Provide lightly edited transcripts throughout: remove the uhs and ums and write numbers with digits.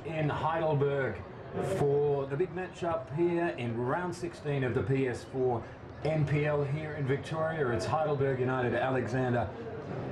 In Heidelberg for the big match up here in round 16 of the PS4 NPL here in Victoria. It's Heidelberg United Alexander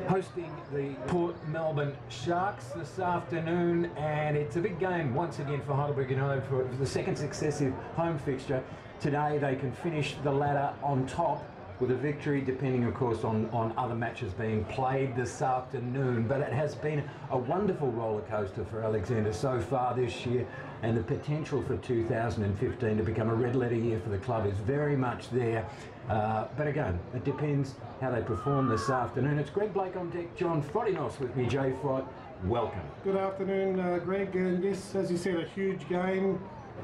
hosting the Port Melbourne Sharks this afternoon, and it's a big game once again for Heidelberg United for the second successive home fixture. Today they can finish the ladder on top with a victory, depending of course on other matches being played this afternoon. But it has been a wonderful roller coaster for Alexander so far this year, and the potential for 2015 to become a red letter year for the club is very much there. But again, it depends how they perform this afternoon. It's Greg Blake on deck, John Frottinos with me, Jay Frott. Welcome. Good afternoon, Greg. And yes, as you said, a huge game.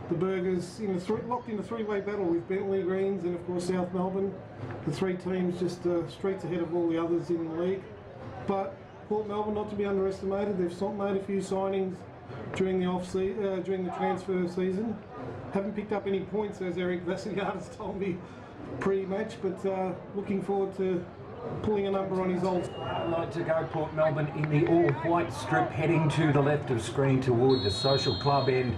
The Burgers locked in a three-way battle with Bentley Greens and of course South Melbourne. The three teams just streets ahead of all the others in the league. But Port Melbourne not to be underestimated. They've made a few signings during the transfer season. Haven't picked up any points, as Eric Vassigatis told me pre-match, but looking forward to pulling a number on his old. I'd like to go Port Melbourne in the all-white strip, heading to the left of screen toward the social club end.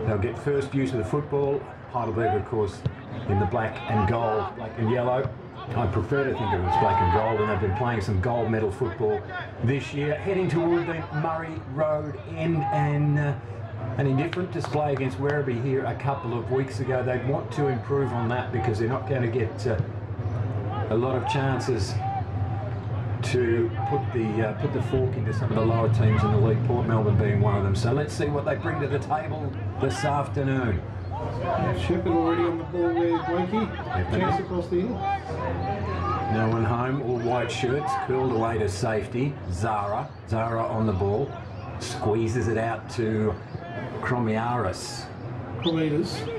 They'll get first use of the football. Heidelberg, of course, in the black and gold, black and yellow. I prefer to think of it as black and gold, and they've been playing some gold medal football this year. Heading toward the Murray Road end, and an indifferent display against Werribee here a couple of weeks ago. They want to improve on that because they're not going to get a lot of chances to put the fork into some of the lower teams in the league, Port Melbourne being one of them. So let's see what they bring to the table this afternoon. Shepherd already on the ball there, Blakey. Chance across the end. No one home, all white shirts, curled away to safety. Zara on the ball, squeezes it out to Cromiaris,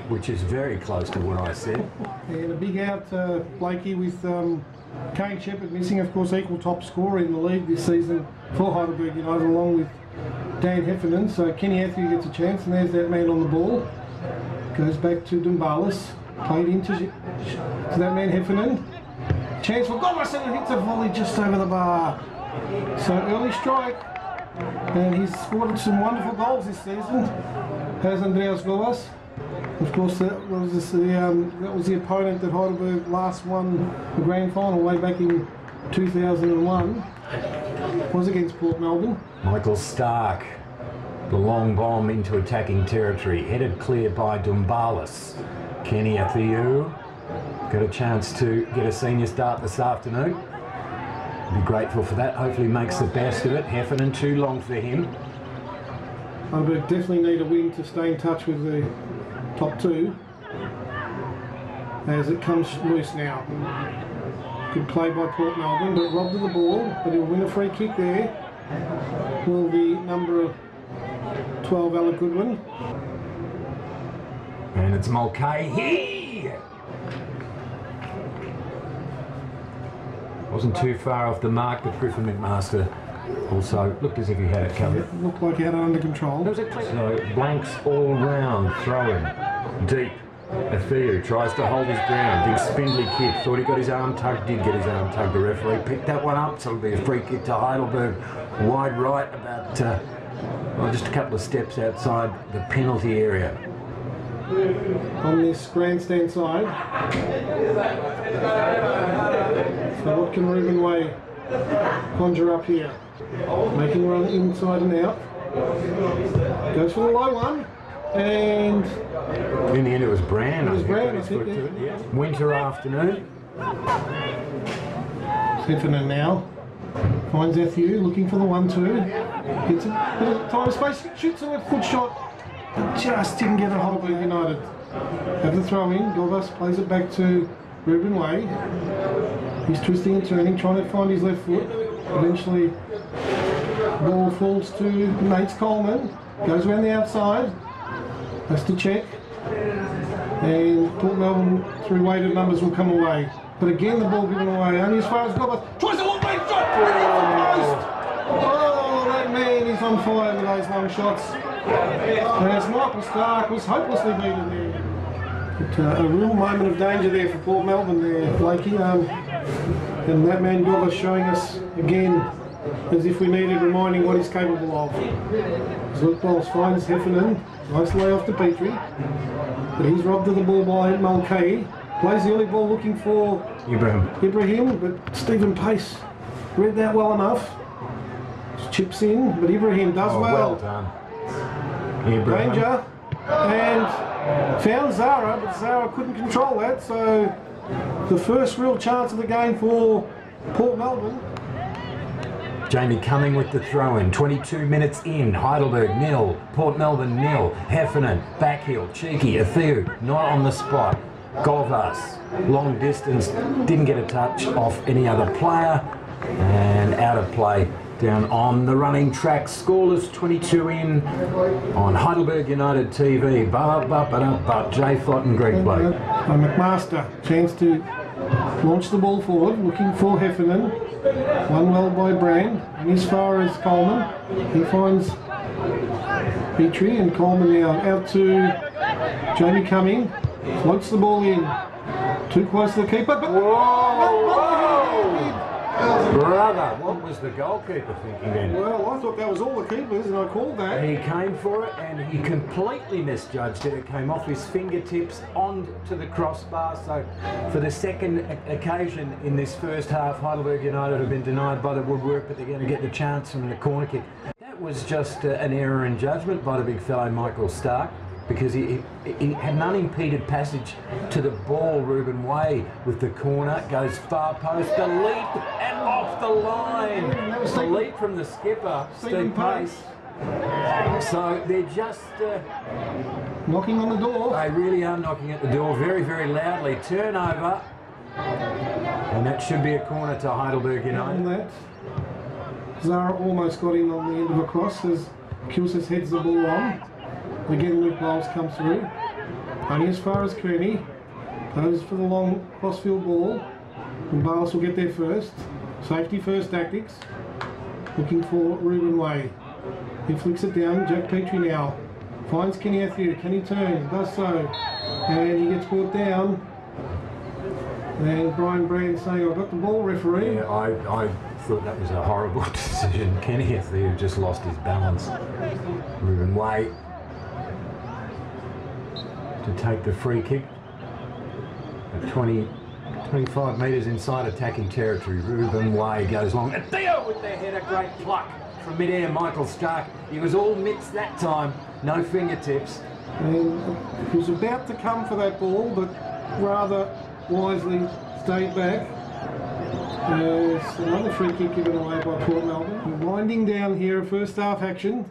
which is very close to what I said. And a big out, Blakey, with Kane Shepherd missing, of course, equal top scorer in the league this season for Heidelberg United, along with Dan Heffernan. So Kenny Athew gets a chance, and there's that man on the ball. Goes back to Dumbalis, played into that man Heffernan. Chance for Gomas, and hits a volley just over the bar. So early strike, and he's scored some wonderful goals this season. Has Andreas Gomas. Of course, that was the opponent that Heidelberg last won the grand final way back in 2001. Was against Port Melbourne. Michael Stark, the long bomb into attacking territory, headed clear by Dumbalis. Kenny Athew got a chance to get a senior start this afternoon. Be grateful for that. Hopefully makes the best of it. Heffernan too long for him. Heidelberg definitely need a win to stay in touch with the top two as it comes loose now. Good play by Port Melbourne, but robbed of the ball, but he'll win a free kick there. Will be number 12, Alec Goodwin. And it's Mulcahy. Wasn't too far off the mark, but Griffin McMaster also looked as if he had it covered. It looked like he had it under control. So blanks all round, throwing deep. Athew tries to hold his ground. Big spindly kick. Thought he got his arm tugged. Did get his arm tugged. The referee picked that one up. So it'll be a free kick to Heidelberg. Wide right, about just a couple of steps outside the penalty area. On this grandstand side. So what can Ruben Way conjure up here? Making run inside and out. Goes for the low one. And in the end it was Brand. It was Brand, I think. Yeah. Winter afternoon. Heffernan now finds Athew looking for the 1-2. Gets a bit of time and space, shoots a left foot shot. Just didn't get a Heidelberg United. Have the throw in. Govas plays it back to Ruben Way. He's twisting and turning, trying to find his left foot. Eventually, ball falls to Nates Coleman. Goes around the outside. Has to check. And Port Melbourne, through weighted numbers, will come away. But again, the ball given away. Only as far as Gobber. Tries a long range shot! Post! Oh, that man is on fire with those long shots. As Michael Stark was hopelessly beaten there. But, a real moment of danger there for Port Melbourne there, Blakey. And that man Gobber showing us again, as if we needed reminding what he's capable of. Luke Bowles finds Heffernan. Nice lay off to Petrie. But he's robbed of the ball by Mulcahy. Plays the early ball looking for Ibrahim, but Stephen Pace read that well enough. Chips in, but Ibrahim does well. Well done. Ibrahim. Danger. And found Zara, but Zara couldn't control that, so the first real chance of the game for Port Melbourne. Jamie Cumming with the throw-in, 22 minutes in, Heidelberg 0, Port Melbourne 0, Heffernan, backheel, cheeky, Athiu, not on the spot, Govas, long distance, didn't get a touch off any other player, and out of play down on the running track, scoreless 22 in on Heidelberg United TV, Jay Flott and Greg Blake. McMaster, chance to launch the ball forward, looking for Heffernan. Won well by Brand, and as far as Coleman, he finds Petrie, and Coleman now out to Jamie Cumming, floats the ball in, too close to the keeper, but Brother, what was the goalkeeper thinking then? well, I thought that was all the keepers, and I called that. He came for it and he completely misjudged it. It came off his fingertips onto the crossbar. So for the second occasion in this first half, Heidelberg United have been denied by the woodwork, but they're going to get the chance from the corner kick. That was just an error in judgment by the big fellow Michael Stark, because he had an unimpeded passage to the ball. Ruben Way with the corner, goes far post, the leap and off the line. The leap from the skipper, Steve Pace. So they're just Knocking on the door. they really are knocking at the door very, very loudly. Turnover, and that should be a corner to Heidelberg United. And that Zara almost got in on the end of a cross as Kilsis heads the ball on. Again, Luke Bowles comes through. Only as far as Kearney. Goes for the long crossfield ball. And Bowles will get there first. Safety first tactics. Looking for Ruben Way. He flicks it down. Jack Petrie now. Finds Kenny Athiu. Can he turn? Does so. And he gets brought down. And Brian Brand saying, "I've got the ball, referee." Yeah, I thought that was a horrible decision. Kenny Athiu just lost his balance. Ruben Way to take the free kick at 25 metres inside attacking territory. Ruben Way goes long. And Theo with their header, great pluck from mid-air. Michael Stark, he was all mitts that time, no fingertips. And he was about to come for that ball, but rather wisely stayed back. It's another free kick given away by Port Melbourne. Winding down here, first half action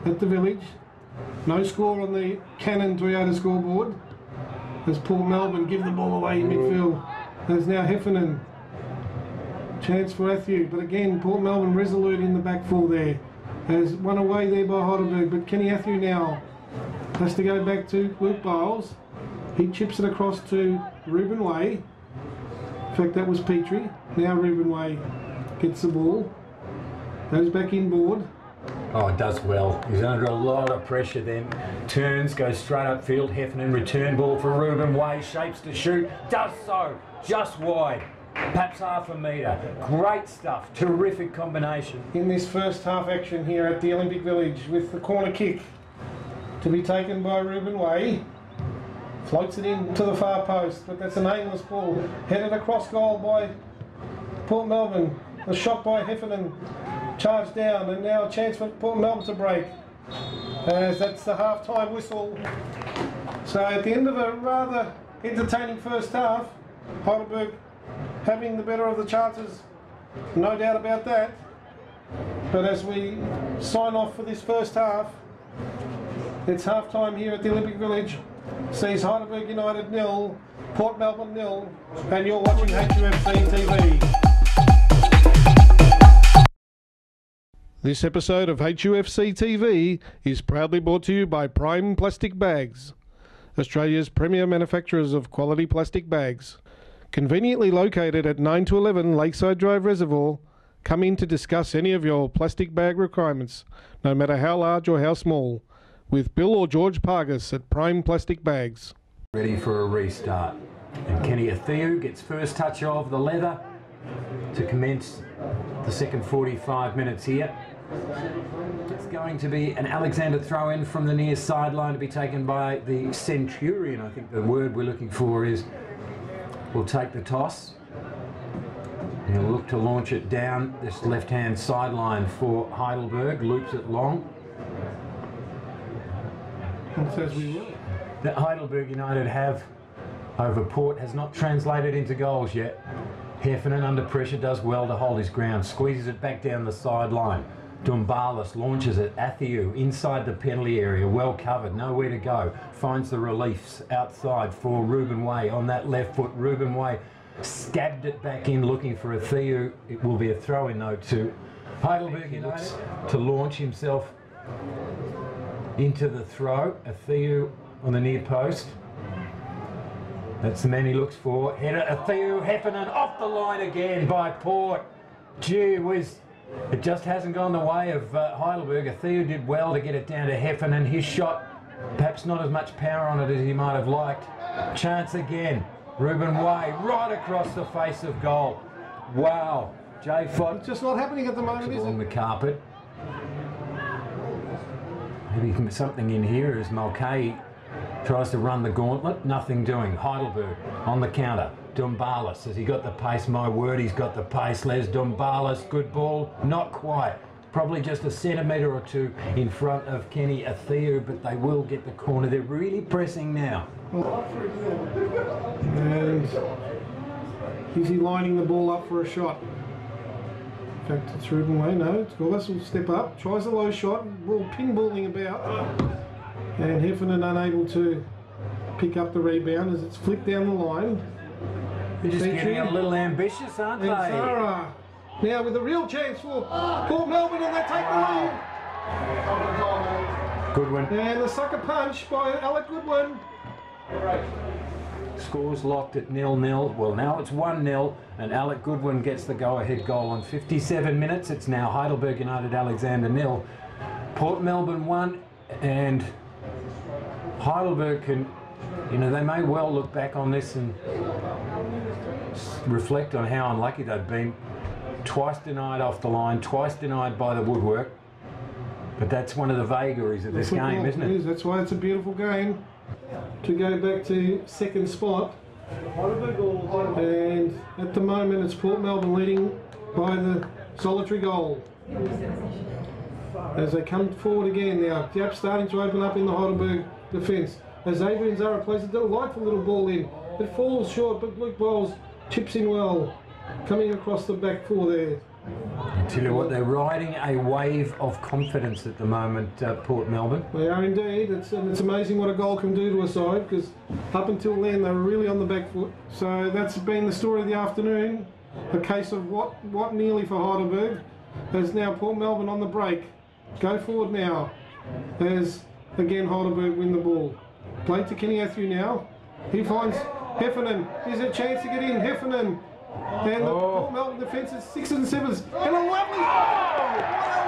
at the Village. No score on the Cannon Toyota scoreboard as Port Melbourne give the ball away in midfield. There's now Heffernan. Chance for Athiu, but again Port Melbourne resolute in the back four there. Has one away there by Heidelberg, but Kenny Athiu now has to go back to Luke Bowles. He chips it across to Ruben Way. In fact, that was Petrie. Now Ruben Way gets the ball. Goes back inboard. Oh, it does well. He's under a lot of pressure then. Turns, goes straight upfield. Heffernan, return ball for Ruben Way. Shapes to shoot. Does so. Just wide. Perhaps half a metre. Great stuff. Terrific combination. In this first half action here at the Olympic Village with the corner kick to be taken by Ruben Way. Floats it in to the far post, but that's an aimless ball. Headed across goal by Port Melbourne. A shot by Heffernan. Charged down, and now a chance for Port Melbourne to break. As that's the half-time whistle. So at the end of a rather entertaining first half, Heidelberg having the better of the chances, no doubt about that. But as we sign off for this first half, it's half-time here at the Olympic Village. Sees Heidelberg United 0, Port Melbourne 0, and you're watching HUFC TV. This episode of HUFC TV is proudly brought to you by Prime Plastic Bags, Australia's premier manufacturers of quality plastic bags. Conveniently located at 9 to 11 Lakeside Drive Reservoir, come in to discuss any of your plastic bag requirements, no matter how large or how small, with Bill or George Pargas at Prime Plastic Bags. Ready for a restart. And Kenny Atheu gets first touch of the leather to commence the second 45 minutes here. It's going to be an Alexander throw-in from the near sideline to be taken by the Centurion. I think the word we're looking for is, will take the toss. He'll look to launch it down this left-hand sideline for Heidelberg, loops it long. And says we will. That Heidelberg United have over Port has not translated into goals yet. Heffernan under pressure does well to hold his ground, squeezes it back down the sideline. Dumbalis launches it. Atheu inside the penalty area, well covered, nowhere to go. Finds the reliefs outside for Ruben Way on that left foot. Ruben Way stabbed it back in, looking for Atheu. It will be a throw-in though to Heidelberg. He looks to launch himself into the throw. Atheu on the near post. That's the man he looks for. Header Atheu, Heffernan off the line again by Port. Gee whiz. It just hasn't gone the way of Heidelberg. Atheu did well to get it down to Heffernan. His shot, perhaps not as much power on it as he might have liked. Chance again. Ruben Way right across the face of goal. Wow. Jay Fott. It's just not happening at the moment, is along it? the carpet. Maybe something in here as Mulcahy tries to run the gauntlet. Nothing doing. Heidelberg on the counter. Dumbalis, has he got the pace? My word, he's got the pace. Les Dumbalis, good ball, not quite. Probably just a centimetre or two in front of Kenny Atheu, but they will get the corner. They're really pressing now. And is he lining the ball up for a shot? In fact, it's Ruben Way. No, Gaulis will step up, tries a low shot, ball pinballing about, and Heffernan unable to pick up the rebound as it's flicked down the line. They're just getting a little ambitious, aren't they? And Zara now with a real chance for Port Melbourne, and they take the lead. Goodwin. And the sucker punch by Alec Goodwin. Scores locked at 0-0. Well, now it's 1-0, and Alec Goodwin gets the go-ahead goal on 57 minutes. It's now Heidelberg United Alexander 0. Port Melbourne 1, and Heidelberg can, you know, they may well look back on this and reflect on how unlucky they've been. Twice denied off the line, twice denied by the woodwork. But that's one of the vagaries of this game, isn't it? It is. That's why it's a beautiful game. To go back to second spot. And at the moment it's Port Melbourne leading by the solitary goal. As they come forward again now, gap starting to open up in the Heidelberg defence. As Adrian Zara plays a delightful little ball in. It falls short, but Luke Bowles chips in well, coming across the back four there. I tell you what, they're riding a wave of confidence at the moment, Port Melbourne. They are indeed. It's amazing what a goal can do to a side, because up until then they were really on the back foot. So that's been the story of the afternoon. A case of what nearly for Heidelberg. As now Port Melbourne on the break. Go forward now. As again Heidelberg win the ball. Played to Kenny Atheu now. He finds Heffernan. Here's a chance to get in. Heffernan. And the Port Melbourne defence is 6 and 7. And a lovely goal!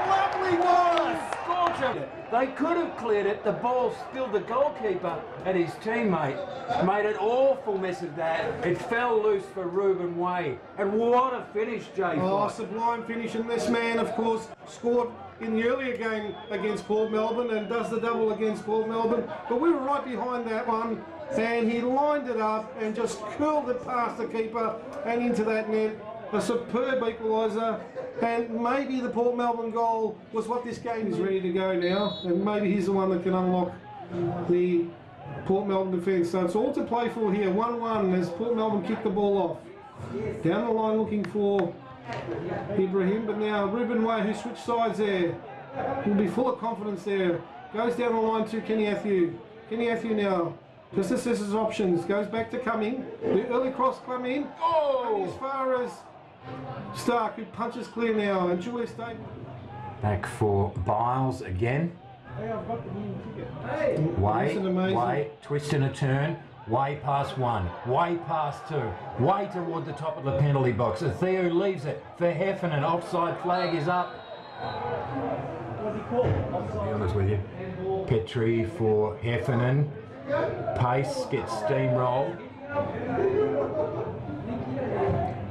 What a lovely goal! Scorcher! They could have cleared it. The ball spilled the goalkeeper and his teammate. Made an awful mess of that. It fell loose for Ruben Way. And what a finish, Jay. Oh, sublime finish. And this man, of course, scored in the earlier game against Port Melbourne and does the double against Port Melbourne. But we were right behind that one. And he lined it up and just curled it past the keeper and into that net. A superb equaliser, and maybe the Port Melbourne goal was what this game is ready to go now, and maybe he's the one that can unlock the Port Melbourne defence. So it's all to play for here, 1-1 as Port Melbourne kick the ball off. Down the line looking for Ibrahim, but now Ruben Way, who switched sides there, will be full of confidence there. Goes down the line to Kenny Atheu. Kenny Atheu now just assesses options, goes back to Cumming. The early cross Cumming, as far as Stark, who punches clear now, and Julius State Back for Biles again. Way, twist and a turn. Way past one, way past two, way toward the top of the penalty box. Theo leaves it for Heffernan. Offside flag is up. To be honest with you. Petrie for Heffernan. Pace gets steamrolled.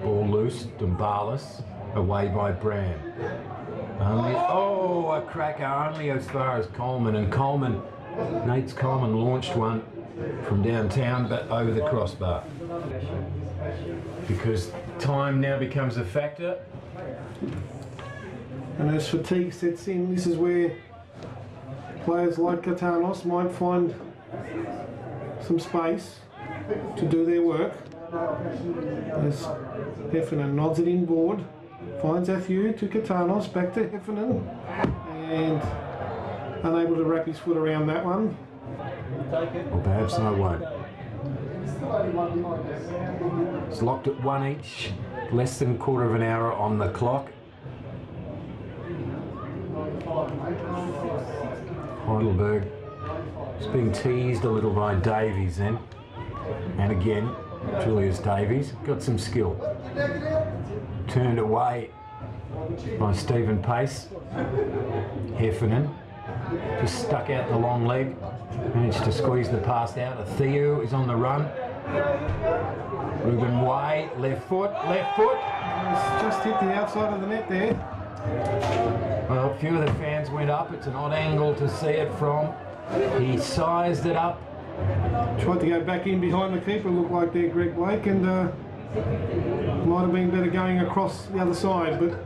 Ball loose, Dumbalis. Away by Brand. A cracker only as far as Coleman. And Nate's Coleman launched one from downtown but over the crossbar. Because time now becomes a factor. And as fatigue sets in, this is where players like Katanos might find some space to do their work. As Heffernan nods it inboard, finds Athieu to Katanos, back to Heffernan, and unable to wrap his foot around that one. Or perhaps no one. It's locked at 1 each, less than a quarter of an hour on the clock. Heidelberg is being teased a little by Davies then. And again, Julius Davies got some skill. Turned away by Stephen Pace. Heffernan just stuck out the long leg. Managed to squeeze the pass out. Theo is on the run. Ruben Way, left foot. Just hit the outside of the net there. Well, a few of the fans went up. It's an odd angle to see it from. He sized it up. Tried to go back in behind the keeper, looked like there Greg Blake, and might have been better going across the other side, but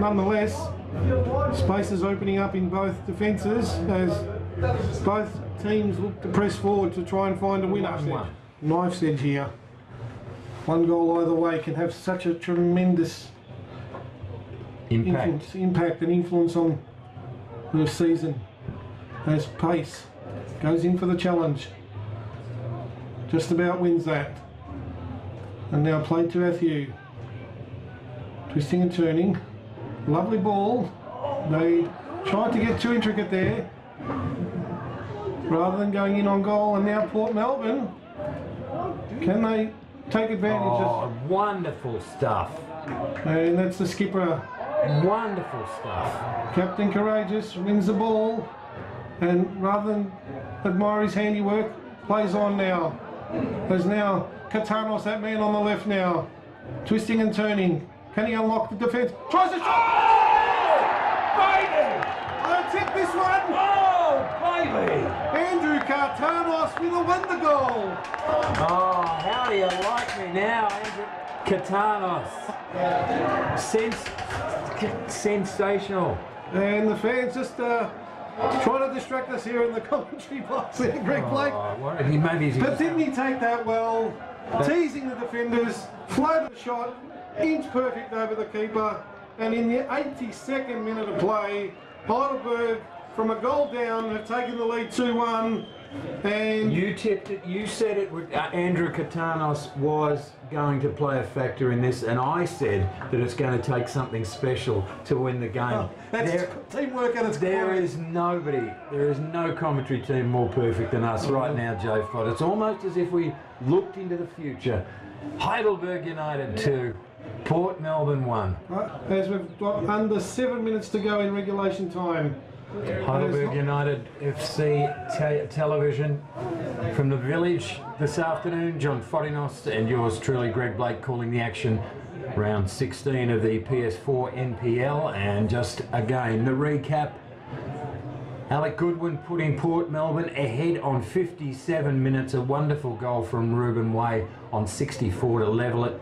nonetheless, space is opening up in both defences as both teams look to press forward to try and find a winner. Knife's edge here. One goal either way can have such a tremendous impact and influence on the season as Pace goes in for the challenge. Just about wins that. And now played to Athieu. Twisting and turning. Lovely ball. They tried to get too intricate there rather than going in on goal, and now Port Melbourne, can they take advantage of... Wonderful stuff. And that's the skipper. Wonderful stuff. Captain Courageous wins the ball, and rather than admire his handiwork, plays on now. There's now Katanos, that man on the left now, twisting and turning. Can he unlock the defence? Tries to shot! Baby! Let's hit this one! Oh, baby! Andrew Katanos with a wonder goal! Oh, how do you like me now, Andrew Katanos? Sensational. And the fans just trying to distract us here in the commentary box there, Greg Blake. But didn't he take that well? Teasing the defenders, floated a shot, inch perfect over the keeper, and in the 82nd minute of play, Heidelberg, from a goal down, have taken the lead 2-1. And you tipped it. You said it would. Andrew Katanos was going to play a factor in this, and I said that it's going to take something special to win the game. Oh, that's teamwork at its There is no commentary team more perfect than us right now, Joe Fott. It's almost as if we looked into the future. Heidelberg United 2, Port Melbourne 1. As we've got under 7 minutes to go in regulation time. Heidelberg United FC television from the village this afternoon. John Fodinos and yours truly, Greg Blake, calling the action. Round 16 of the PS4 NPL, and just again the recap. Alec Goodwin putting Port Melbourne ahead on 57 minutes. A wonderful goal from Ruben Way on 64 to level it,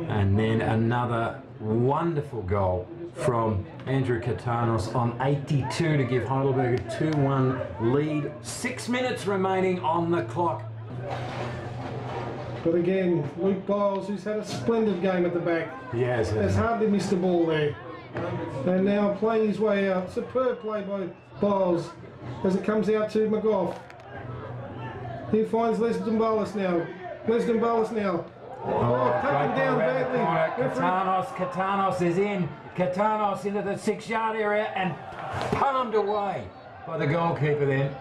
and then another wonderful goal from Andrew Katanos on 82 to give Heidelberg a 2-1 lead. 6 minutes remaining on the clock. But again, Luke Biles, who's had a splendid game at the back, has hardly missed the ball there. And now playing his way out. Superb play by Biles as it comes out to McGough. He finds Les Dumbalis now. Taken down badly. Katanos is in. Katanos into the 6-yard area, and palmed away by the goalkeeper then.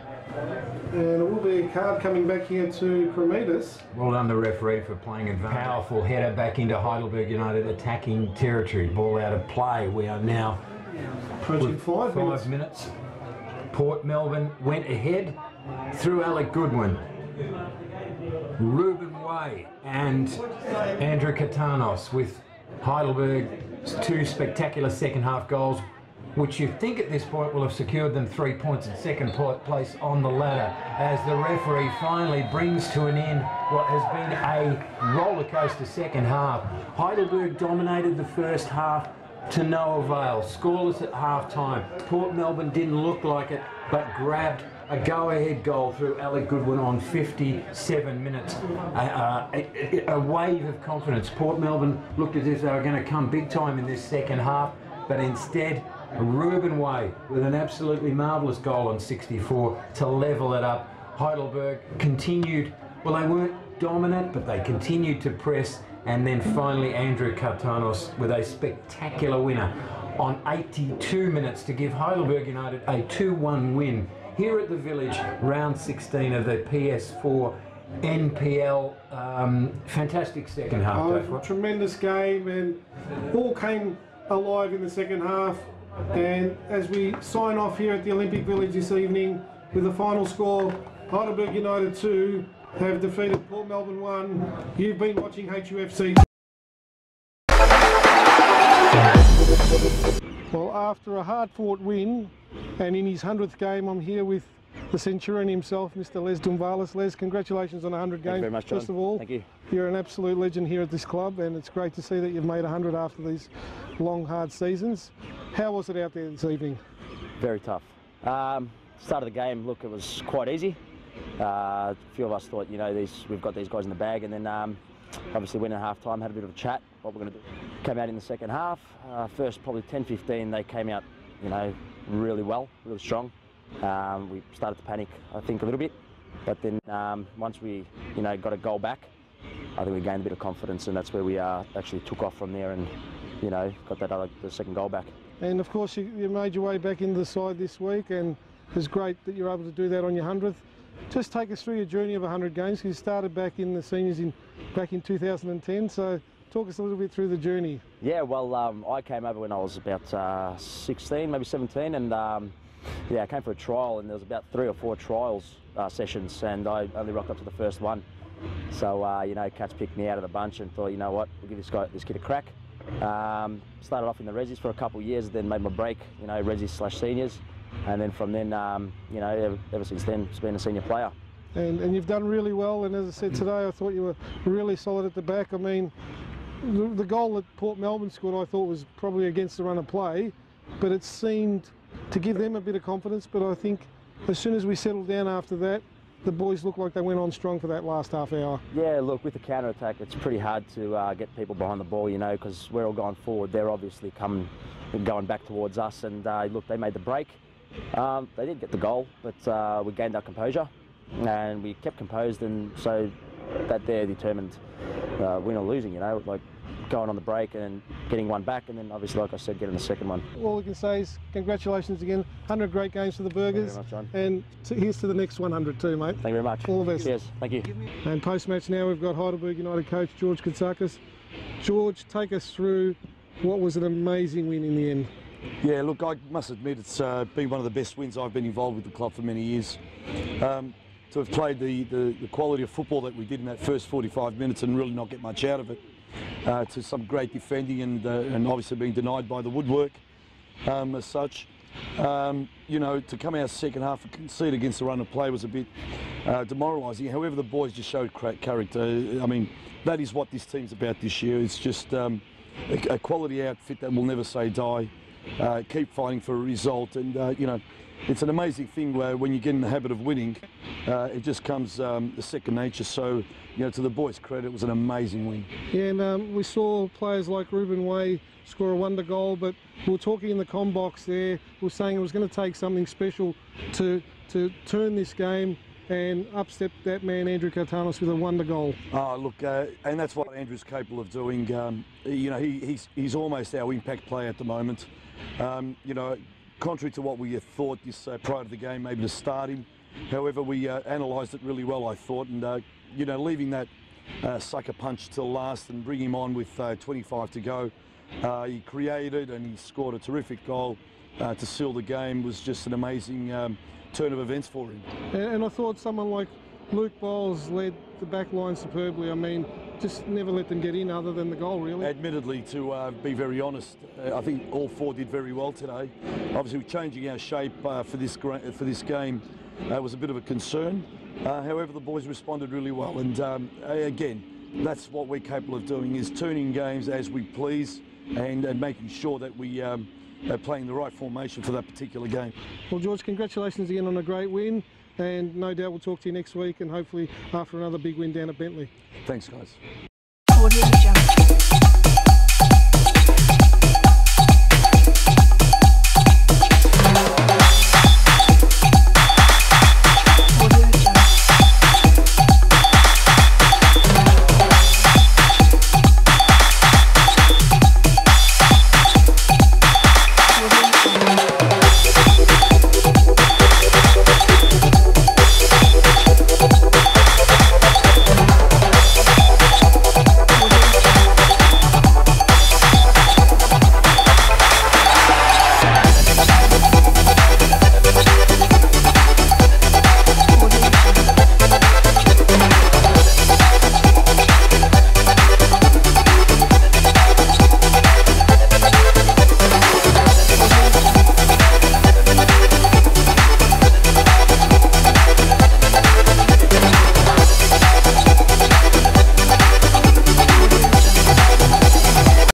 And it will be a card coming back here to Cremitas. Well done the referee for playing a powerful header back into Heidelberg United attacking territory. Ball out of play. We are now Approaching 5 minutes. Port Melbourne went ahead through Alec Goodwin, Ruben Way and Andrew Katanos, with Heidelberg's 2 spectacular second half goals, which you think at this point will have secured them 3 points in second place on the ladder, as the referee finally brings to an end what has been a roller coaster second half. Heidelberg dominated the first half to no avail, scoreless at half time. Port Melbourne didn't look like it, but grabbed a go-ahead goal through Alec Goodwin on 57 minutes. A wave of confidence. Port Melbourne looked as if they were going to come big time in this second half, but instead Ruben Way with an absolutely marvellous goal on 64 to level it up. Heidelberg continued, well, they weren't dominant, but they continued to press, and then finally Andrew Katanos with a spectacular winner on 82 minutes to give Heidelberg United a 2-1 win here at the Village, round 16 of the PS4 NPL. Fantastic second half. Tremendous game, and all came alive in the second half. And as we sign off here at the Olympic Village this evening with the final score, Heidelberg United 2 have defeated Port Melbourne 1. You've been watching HUFC. Well, after a hard-fought win, and in his 100th game, I'm here with the Centurion himself, Mr. Les Dumvalis. Les, congratulations on 100 games. Thank you very much, John. First of all, thank you. You're an absolute legend here at this club, and it's great to see that you've made 100 after these long, hard seasons. How was it out there this evening? Very tough. Start of the game, look, it was quite easy. A few of us thought, you know, we've got these guys in the bag, and then obviously went at half time, had a bit of a chat, what we're going to do. Came out in the second half. First probably 10-15, they came out, you know, really well, really strong. We started to panic, I think, a little bit, but then once we, you know, got a goal back, I think we gained a bit of confidence, and that's where we actually took off from there, and, you know, got the second goal back. And of course, you made your way back into the side this week, and it's great that you're able to do that on your 100th. Just take us through your journey of 100 games. You started back in the seniors back in 2010, so talk us a little bit through the journey. Yeah, well, I came over when I was about 16, maybe 17, and yeah, I came for a trial, and there was about 3 or 4 trials sessions, and I only rocked up to the first one. So, you know, Cats picked me out of the bunch and thought, you know what, we'll give this kid a crack. Started off in the resis for a couple of years, then made my break, you know, resis/seniors. And then from then, you know, ever since then, it's been a senior player. And you've done really well, and as I said today, I thought you were really solid at the back. I mean, the goal that Port Melbourne scored, I thought, was probably against the run of play, but it seemed to give them a bit of confidence. But I think as soon as we settled down after that, the boys looked like they went on strong for that last half hour. Yeah, look, with the counter-attack, it's pretty hard to get people behind the ball, you know, because we're all going forward. They're obviously going back towards us, and look, they made the break. They did get the goal, but we gained our composure, and we kept composed, and so that there determined win or losing, you know, like going on the break and getting one back, and then obviously, like I said, getting the second one. All we can say is congratulations again. 100 great games for the Burgers. Thank you very much, John. And here's to the next 100 too, mate. Thank you very much. All the best. Cheers. Thank you. And post-match now, we've got Heidelberg United coach George Katsakis. George, take us through what was an amazing win in the end. Yeah, look, I must admit it's been one of the best wins I've been involved with the club for many years. To have played the quality of football that we did in that first 45 minutes and really not get much out of it, to some great defending and obviously being denied by the woodwork as such. You know, to come out second half and concede against the run of play was a bit demoralising. However, the boys just showed character. I mean, that is what this team's about this year. It's just a quality outfit that will never say die. Keep fighting for a result, and you know, it's an amazing thing where when you get in the habit of winning, it just comes second nature. So, you know, to the boys' credit, it was an amazing win. Yeah, and we saw players like Ruben Way score a wonder goal, but we were talking in the comm box there, we were saying it was going to take something special to turn this game, and up stepped that man Andrew Katanos with a wonder goal. Oh, look, and that's what Andrew's capable of doing. You know, he's almost our impact player at the moment. You know, contrary to what we had thought this prior to the game, maybe to start him. However, we analysed it really well, I thought, and you know, leaving that sucker punch till last and bring him on with 25 to go. He created and he scored a terrific goal to seal the game. Was just an amazing turn of events for him. And I thought someone like Luke Bowles led the back line superbly. I mean, just never let them get in other than the goal, really. Admittedly, to be very honest, I think all four did very well today. Obviously, changing our shape for this game was a bit of a concern. However, the boys responded really well, and again, that's what we're capable of doing, is turning games as we please and making sure that we are playing the right formation for that particular game. Well, George, congratulations again on a great win, and no doubt we'll talk to you next week and hopefully after another big win down at Bentley. Thanks, guys.